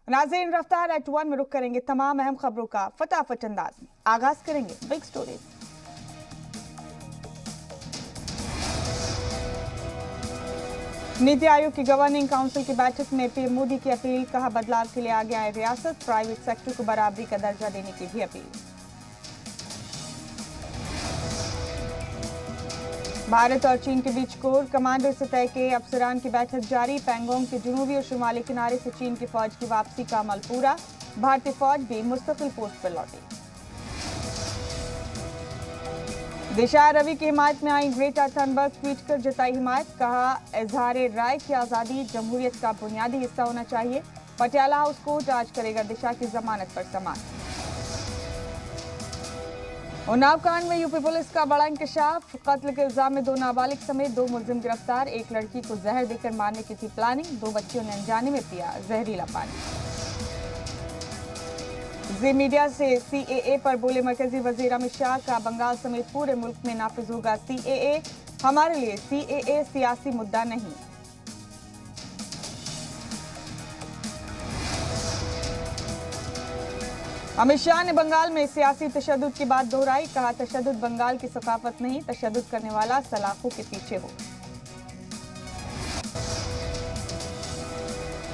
नाज़रीन, रफ्तार एट 1 में रुक करेंगे तमाम अहम खबरों का फटाफट अंदाज में। आगाज करेंगे बिग स्टोरी। नीति आयोग की गवर्निंग काउंसिल की बैठक में पीएम मोदी की अपील, कहा बदलाव के लिए आगे आए रियासत, प्राइवेट सेक्टर को बराबरी का दर्जा देने की भी अपील। भारत और चीन के बीच कोर कमांडर सतह के अफसरान की बैठक जारी, पैंगोंग के जुनूबी और शुमाली किनारे से चीन की फौज की वापसी का अमल पूरा, भारतीय फौज भी मुस्तकिल पोस्ट पर लौटी। दिशा रवि की हिमायत में आई ग्रेटा थनबर्ग, ट्वीट कर जताई हिमायत, कहा इजहार राय की आजादी जमहूरियत का बुनियादी हिस्सा होना चाहिए। पटियाला हाउस कोर्ट आज करेगा दिशा की जमानत पर समाप्त। उन्नाव कांड में यूपी पुलिस का बड़ा इंकशाफ, कत्ल के इल्जाम में 2 नाबालिग समेत 2 मुलजिम गिरफ्तार, एक लड़की को जहर देकर मारने की थी प्लानिंग, 2 बच्चियों ने अनजाने में पिया जहरीला पानी। जी मीडिया से सीएए पर बोले मरकजी वजीर अमित शाह, का बंगाल समेत पूरे मुल्क में नाफिज होगा सीएए, हमारे लिए सीएए सियासी मुद्दा नहीं। अमित शाह ने बंगाल में सियासी तशद्दुद की बात दोहराई, कहा तशद्दुद बंगाल की सकाफत नहीं, तशद्दुद करने वाला सलाखों के पीछे हो।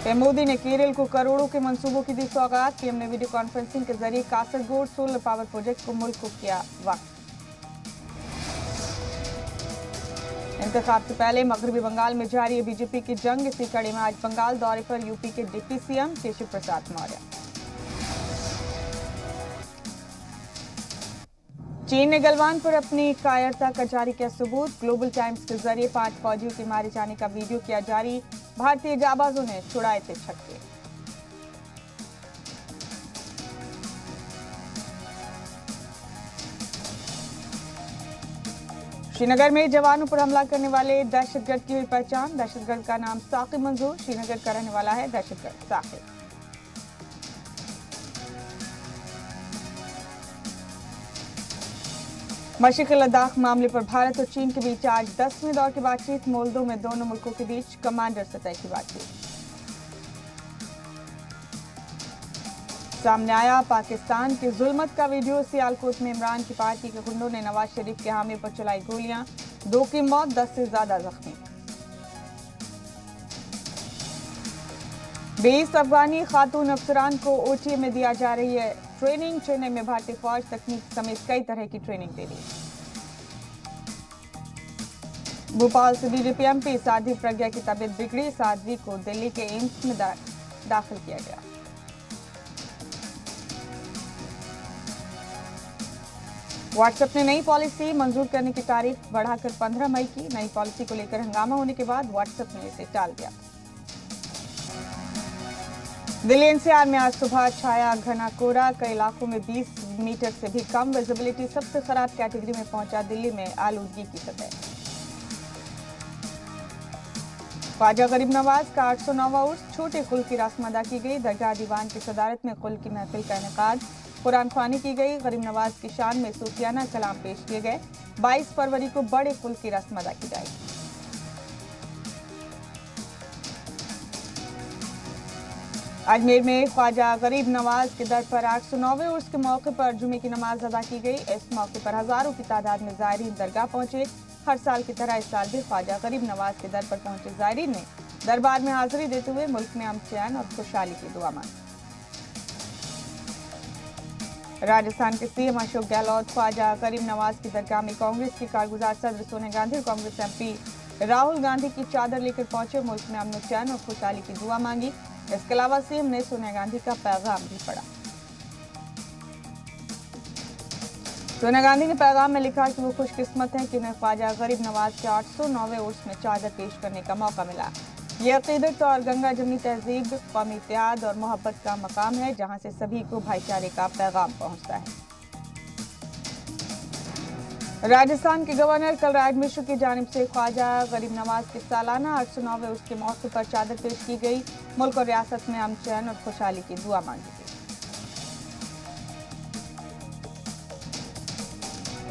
पीएम मोदी ने केरल को करोड़ों के मंसूबों की दी सौगात, पीएम ने वीडियो कॉन्फ्रेंसिंग के जरिए कासरगोड सोलर पावर प्रोजेक्ट को मुल्क को किया वक्त। इंतखाब से पहले मगरबी बंगाल में जारी है बीजेपी की जंग, इसी कड़ी में आज बंगाल दौरे पर यूपी के डिप्टी सीएम केशव प्रसाद मौर्य। चीन ने गलवान पर अपनी कायरता का जारी किया सबूत, ग्लोबल टाइम्स के जरिए 5 फौजियों के मारे जाने का वीडियो किया जारी, भारतीय जाबाजों ने छुड़ाए थे छक्के। श्रीनगर में जवानों पर हमला करने वाले दहशतगर्द की हुई पहचान, दहशतगर्द का नाम साकिब मंजूर, श्रीनगर का रहने वाला है दहशतगर्द साकिब। मशरिक़ी लद्दाख मामले पर भारत और चीन के बीच आज 10वें दौर की बातचीत, मोल्दो में दोनों मुल्कों के बीच कमांडर सतह की बातचीत। सामने आया पाकिस्तान के जुल्मत का वीडियो, सियालकोट में इमरान की पार्टी के गुंडों ने नवाज शरीफ के हामी पर चलाई गोलियां, 2 की मौत, 10 से ज्यादा जख्मी। 20 अफगानी खातून अफसरान को ओटीए में दिया जा रही है ट्रेनिंग, चेन्नई में भारतीय फौज तकनीक समेत कई तरह की ट्रेनिंग दे रही है। भोपाल से बीजेपी एमपी साध्वी प्रज्ञा की तबीयत बिगड़ी, साध्वी को दिल्ली के एम्स में दाखिल किया गया। व्हाट्सएप ने नई पॉलिसी मंजूर करने की तारीख बढ़ाकर 15 मई की, नई पॉलिसी को लेकर हंगामा होने के बाद व्हाट्सएप ने इसे टाल दिया। दिल्ली एनसीआर में आज सुबह छाया घना कोहरा, कई इलाकों में 20 मीटर से भी कम विजिबिलिटी, सबसे खराब कैटेगरी में पहुंचा दिल्ली में आलूदगी की सतह। ख्वाजा गरीब नवाज का 809वां उर्स, छोटे कुल की रस्म अदा की गई, दरगाह दीवान की सदारत में कुल की महफिल का इनेकाद, कुरान ख्वानी की गई, गरीब नवाज की शान में सूफियाना कलाम पेश किए गए। 22 फरवरी को बड़े कुल की रस्म अदा की जाएगी। अजमेर में ख्वाजा गरीब नवाज के दर पर 809वें उर्स के मौके पर जुमे की नमाज अदा की गई। इस मौके पर हजारों की तादाद में ज़ायरीन दरगाह पहुंचे। हर साल की तरह इस साल भी ख्वाजा गरीब नवाज के दर पर पहुंचे ज़ायरीन ने दरबार में हाजिरी देते हुए मुल्क में अमन चैन और खुशहाली की दुआ मांगी। राजस्थान के सीएम अशोक गहलोत ख्वाजा गरीब नवाज की दरगाह में कांग्रेस की कारगुजार सदर सोनिया गांधी और कांग्रेस एमपी राहुल गांधी की चादर लेकर पहुंचे, मुल्क में अमन चैन और खुशहाली की दुआ मांगी। इसके अलावा सीएम ने सोनिया गांधी का पैगाम भी पढ़ा। सोनिया गांधी ने पैगाम में लिखा कि वो खुशकिस्मत हैं कि उन्हें ख्वाजा गरीब नवाज के 809वें उर्स में चादर पेश करने का मौका मिला। ये अकीदत और गंगा जमनी तहजीब, कौमी इत्तेहाद और मोहब्बत का मकाम है, जहां से सभी को भाईचारे का पैगाम पहुंचता है। राजस्थान के गवर्नर कलराज मिश्र की जानिब से ख्वाजा गरीब नवाज के सालाना 809वें उर्स के मौके पर चादर पेश की गई। मुल्क और रियासत में अमन चैन और खुशहाली की दुआ मांगी गई।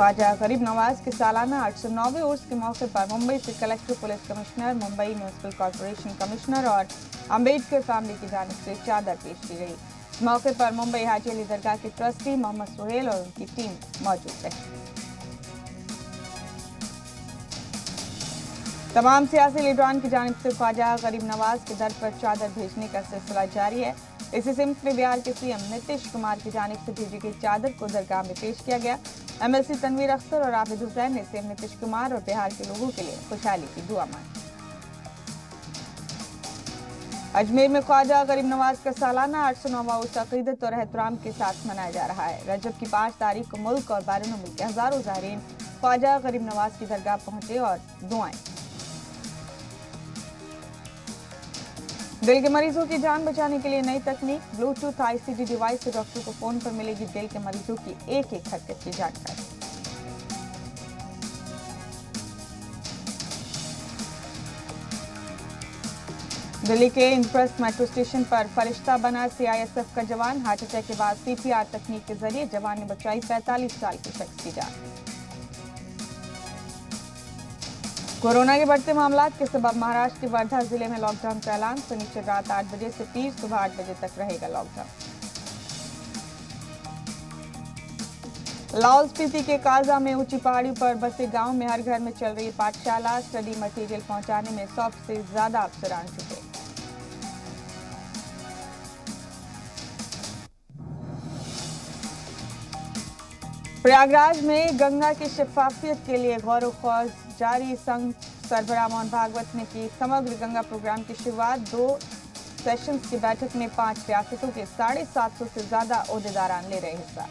ख्वाजा गरीब नवाज के सालाना 809वें उर्स के मौके पर मुंबई से collector, police commissioner, Mumbai municipal corporation commissioner और अम्बेडकर फैमिली की जानिब से चादर पेश की गई। इस मौके पर मुंबई हाजी अली दरगाह के ट्रस्टी मोहम्मद सुहेल और उनकी टीम मौजूद रही। तमाम सियासी लीडरान की जानिब से ख्वाजा गरीब नवाज के दर पर चादर भेजने का सिलसिला जारी है। इसी सिमत में बिहार के सीएम नीतीश कुमार की जानिब से भेजी गई चादर को दरगाह में पेश किया गया। एमएलसी तनवीर अख्तर और आबिद हुसैन ने सीएम नीतीश कुमार और बिहार के लोगों के लिए खुशहाली की दुआ मांगी। अजमेर में ख्वाजा गरीब नवाज का सालाना 809वां उर्स अकीदत और एहतराम के साथ मनाया जा रहा है। रजब की 5 तारीख को मुल्क और बैरून मुल्क के हजारों ज़ायरीन ख्वाजा गरीब नवाज की दरगाह पहुंचे और दुआएं। दिल के मरीजों की जान बचाने के लिए नई तकनीक, ब्लूटूथ आईसीडी डिवाइस से डॉक्टर को फोन पर मिलेगी दिल के मरीजों की एक एक हरकत की जानकारी। दिल्ली के इंद्रप्रस्थ मेट्रो स्टेशन पर फरिश्ता बना सीआईएसएफ का जवान। हार्ट अटैक के बाद सीपीआर तकनीक के जरिए जवान ने बचाई 45 साल के शख्स की जान। कोरोना के बढ़ते मामलात के सबब महाराष्ट्र के वर्धा जिले में लॉकडाउन का ऐलान। शनिचर रात 8 बजे से पीर सुबह 8 बजे तक रहेगा लॉकडाउन। लाहौल स्पीति के काजा में ऊंची पहाड़ियों पर बसे गांव में हर घर में चल रही पाठशाला। स्टडी मटेरियल पहुंचाने में 100 से ज्यादा अफसरान जुटे। प्रयागराज में गंगा की शफाफियत के लिए गौर व खौज जारी। संघ सरबराह मोहन भागवत ने की समग्र गंगा प्रोग्राम की शुरुआत। 2 सेशंस की बैठक में 5 रियासतों के 750 से ज्यादा ओहदेदारान ले रहे हिस्सा।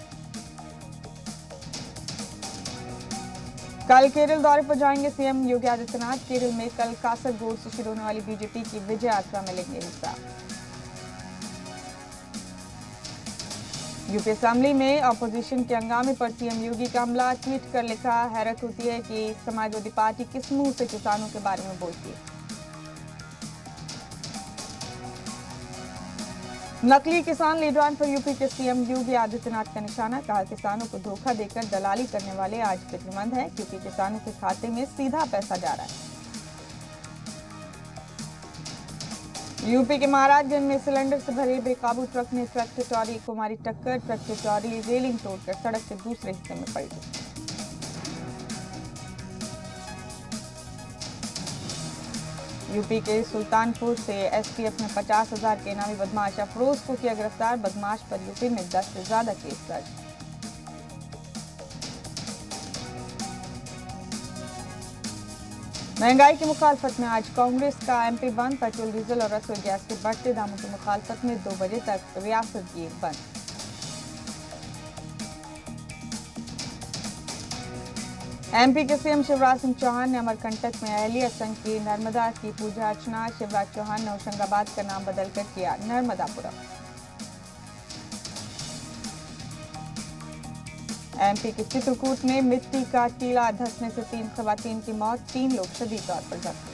कल केरल दौरे पर जाएंगे सीएम योगी आदित्यनाथ। केरल में कल कासरगोड से शुरू होने वाली बीजेपी की विजय यात्रा में लेंगे हिस्सा। यूपी असेंबली में अपोजिशन के हंगामे पर सीएम योगी का हमला। ट्वीट कर लिखा, हैरत होती है कि समाजवादी पार्टी किस मुंह से किसानों के बारे में बोलती है। नकली किसान लीडरान पर यूपी के सीएम योगी आदित्यनाथ का निशाना। कहा, किसानों को धोखा देकर दलाली करने वाले आज फिक्रमंद है, क्योंकि किसानों के खाते में सीधा पैसा जा रहा है। यूपी के महाराजगंज में सिलेंडर से भरे बेकाबू ट्रक ने ट्रक टिटौरी को मारी टक्कर। ट्रक टिटौरी रेलिंग तोड़कर सड़क के दूसरे हिस्से में पलटी। यूपी के सुल्तानपुर से एसटीएफ ने 50,000 के इनामी बदमाश अफरोज को किया गिरफ्तार। बदमाश पर यूपी में 10 से ज्यादा केस दर्ज। महंगाई की मुखालफत में आज कांग्रेस का एमपी बंद। पेट्रोल, डीजल और रसोई गैस के बढ़ते दामों की मुखालफत में 2 बजे तक रियासत की बंद। एमपी के सीएम शिवराज सिंह चौहान ने अमरकंटक में अहलिया संघ की नर्मदा की पूजा अर्चना। शिवराज चौहान ने होशंगाबाद का नाम बदलकर किया नर्मदापुरम। एमपी के चित्रकूट में मिट्टी का टीला धंसने से 3 खवातीन की मौत, 3 लोग शदीद तौर पर जख्मी।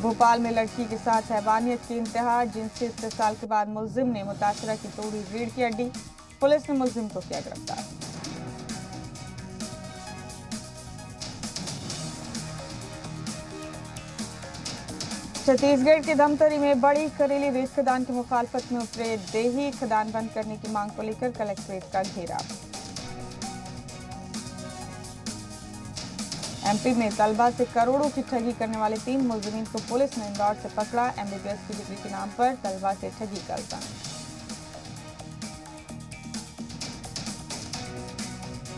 भोपाल में लड़की के साथ हैवानियत की इंतहा। जिनसे इत्तेसाल के बाद मुलजिम ने मुतासरा की तोड़ी रीढ़ की हड्डी। पुलिस ने मुलजिम को किया गिरफ्तार। छत्तीसगढ़ के धमतरी में बड़ी करेली रेत खदान की मुखालफत में उतरे देही। खदान बंद करने की मांग को लेकर कलेक्ट्रेट का घेराव। एमपी में तलबा से करोड़ों की ठगी करने वाले 3 मुलजिमीन को पुलिस ने इंदौर से पकड़ा। एमबीबीएस की डिग्री के नाम पर तलबा से ठगी का इल्जाम।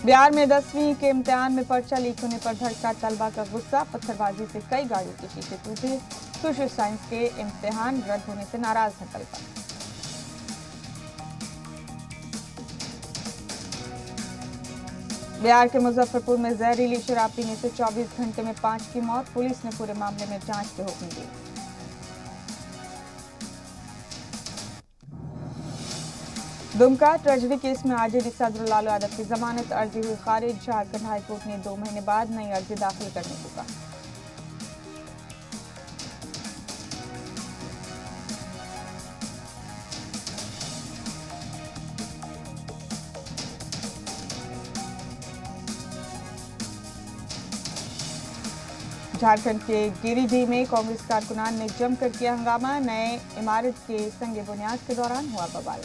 बिहार में 10वीं के इम्तिहान में पर्चा लीक होने पर भड़का तलबा का गुस्सा। पत्थरबाजी से कई गाड़ियों के शीशे टूटे। सोशल साइंस के इम्तिहान रद्द होने से नाराज है तलबा। बिहार के मुजफ्फरपुर में जहरीली शराब पीने से 24 घंटे में 5 की मौत। पुलिस ने पूरे मामले में जांच के हुक्म दिए। दुमका ट्रेजरी केस में आरजेडी सदर लालू यादव की जमानत अर्जी हुई खारिज। झारखंड हाईकोर्ट ने 2 महीने बाद नई अर्जी दाखिल करने को कहा। झारखंड के गिरिडीह में कांग्रेस कारकुनान ने जमकर किया हंगामा। नए इमारत के संगे बुनियाद के दौरान हुआ बवाल।